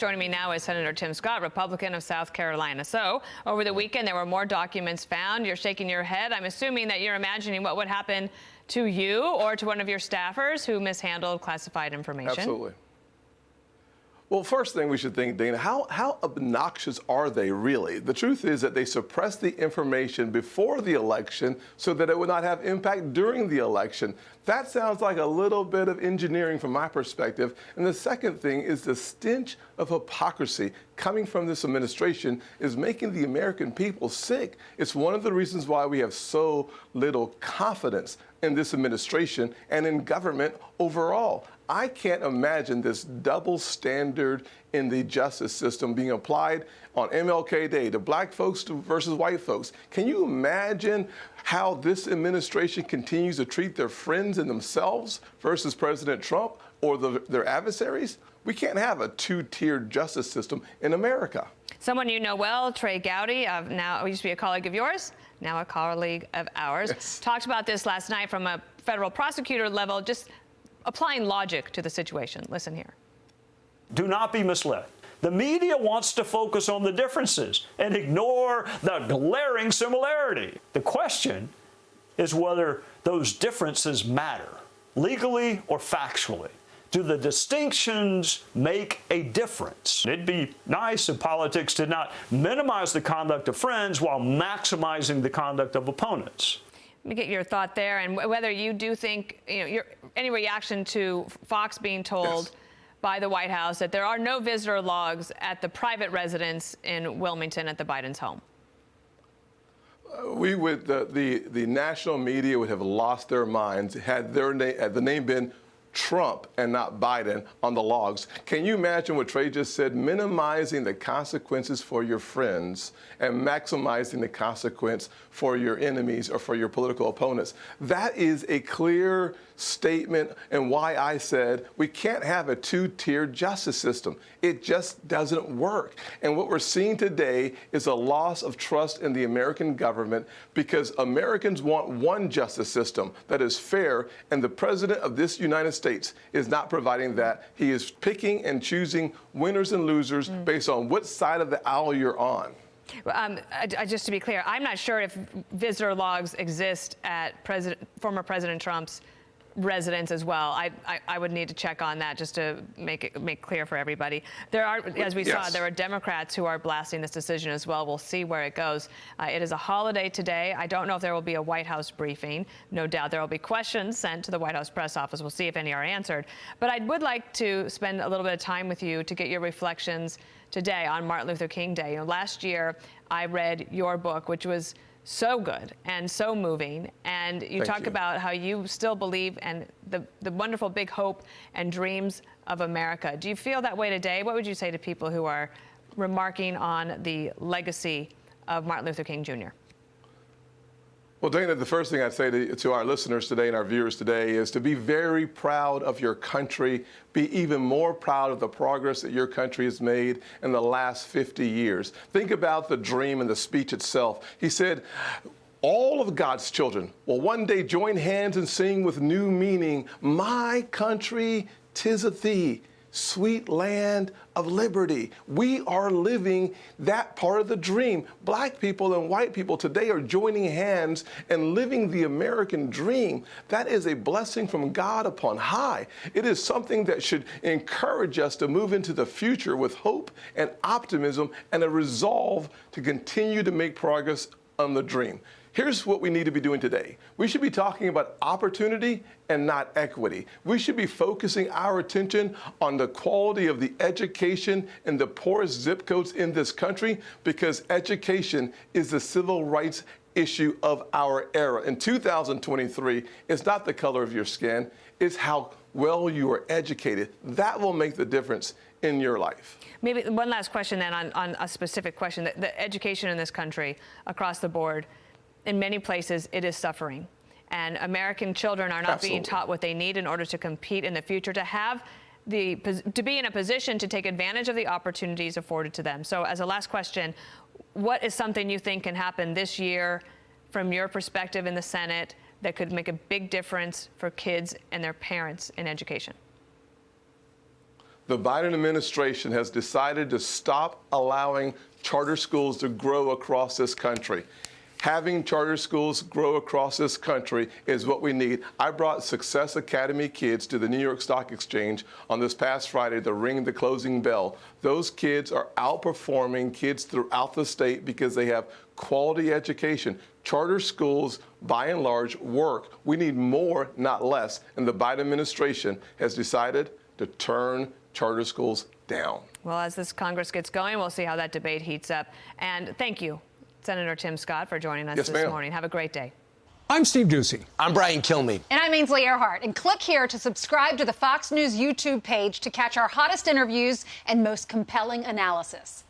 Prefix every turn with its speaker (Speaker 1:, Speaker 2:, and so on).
Speaker 1: Joining me now is Senator Tim Scott, Republican of South Carolina. So, over the weekend, there were more documents found. You're shaking your head. I'm assuming that you're imagining what would happen to you or to one of your staffers who mishandled classified information.
Speaker 2: Absolutely. Well, first thing we should think, Dana, how obnoxious are they really? The truth is that they suppressed the information before the election so that it would not have impact during the election. That sounds like a little bit of engineering from my perspective. And the second thing is the stench of hypocrisy coming from this administration is making the American people sick. It's one of the reasons why we have so little confidence in this administration and in government overall. I can't imagine this double standard in the justice system being applied on MLK Day to black folks versus white folks. Can you imagine how this administration continues to treat their friends and themselves versus President Trump or their adversaries? We can't have a two-tiered justice system in America.
Speaker 1: Someone you know well, Trey Gowdy, now used to be a colleague of yours, now a colleague of ours,
Speaker 2: yes,
Speaker 1: talked about this last night from a federal prosecutor level, just applying logic to the situation. Listen here.
Speaker 3: Do not be misled. The media wants to focus on the differences and ignore the glaring similarity. The question is whether those differences matter, legally or factually. Do the distinctions make a difference? It'd be nice if politics did not minimize the conduct of friends while maximizing the conduct of opponents.
Speaker 1: Let me get your thought there, and whether you do think, any reaction to Fox being told
Speaker 2: yes,
Speaker 1: by the White House that there are no visitor logs at the private residence in Wilmington at the Biden's home.
Speaker 2: We would, the national media would have lost their minds had the name been Trump and not Biden on the logs. Can you imagine what Trey just said? Minimizing the consequences for your friends and maximizing the consequence for your enemies or for your political opponents. That is a clear statement and why I said we can't have a two-tiered justice system. It just doesn't work. And what we're seeing today is a loss of trust in the American government because Americans want one justice system that is fair, and the president of this United States is not providing that. He is picking and choosing winners and losers based on what side of the aisle you're on.
Speaker 1: Just to be clear, I'm not sure if visitor logs exist at former President Trump's residence as well. I would need to check on that just to make clear for everybody. There are, as we saw, there are Democrats who are blasting this decision as well. We'll see where it goes. It is a holiday today. I don't know if there will be a White House briefing. No doubt there will be questions sent to the White House press office. We'll see if any are answered. But I would like to spend a little bit of time with you to get your reflections today on Martin Luther King Day. Last year, I read your book, which was so good and so moving, and you talk about how you still believe in the wonderful big hope and dreams of America. Do you feel that way today? What would you say to people who are remarking on the legacy of Martin Luther King Jr.?
Speaker 2: Well, Dana, the first thing I'd say to our listeners today and our viewers today is to be very proud of your country, be even more proud of the progress that your country has made in the last 50 years. Think about the dream and the speech itself. He said, all of God's children will one day join hands and sing with new meaning, my country, 'tis of thee, sweet land of liberty. We are living that part of the dream. Black people and white people today are joining hands and living the American dream. That is a blessing from God upon high. It is something that should encourage us to move into the future with hope and optimism and a resolve to continue to make progress on the dream. Here's what we need to be doing today. We should be talking about opportunity and not equity. We should be focusing our attention on the quality of the education in the poorest zip codes in this country, because education is the civil rights issue of our era. In 2023, it's not the color of your skin, it's how well you are educated. That will make the difference in your life.
Speaker 1: Maybe one last question then on a specific question. The education in this country across the board, in many places, it is suffering. And American children are not being taught what they need in order to compete in the future, to be in a position to take advantage of the opportunities afforded to them. So as a last question, what is something you think can happen this year from your perspective in the Senate that could make a big difference for kids and their parents in education?
Speaker 2: The Biden administration has decided to stop allowing charter schools to grow across this country. Having charter schools grow across this country is what we need. I brought Success Academy kids to the New York Stock Exchange on this past Friday to ring the closing bell. Those kids are outperforming kids throughout the state because they have quality education. Charter schools, by and large, work. We need more, not less. And the Biden administration has decided to turn charter schools down.
Speaker 1: Well, as this Congress gets going, we'll see how that debate heats up. And thank you, Senator Tim Scott, for joining us this morning. Have a great day.
Speaker 4: I'm Steve Ducey.
Speaker 5: I'm Brian Kilmeade.
Speaker 6: And I'm Ainsley Earhart. And click here to subscribe to the Fox News YouTube page to catch our hottest interviews and most compelling analysis.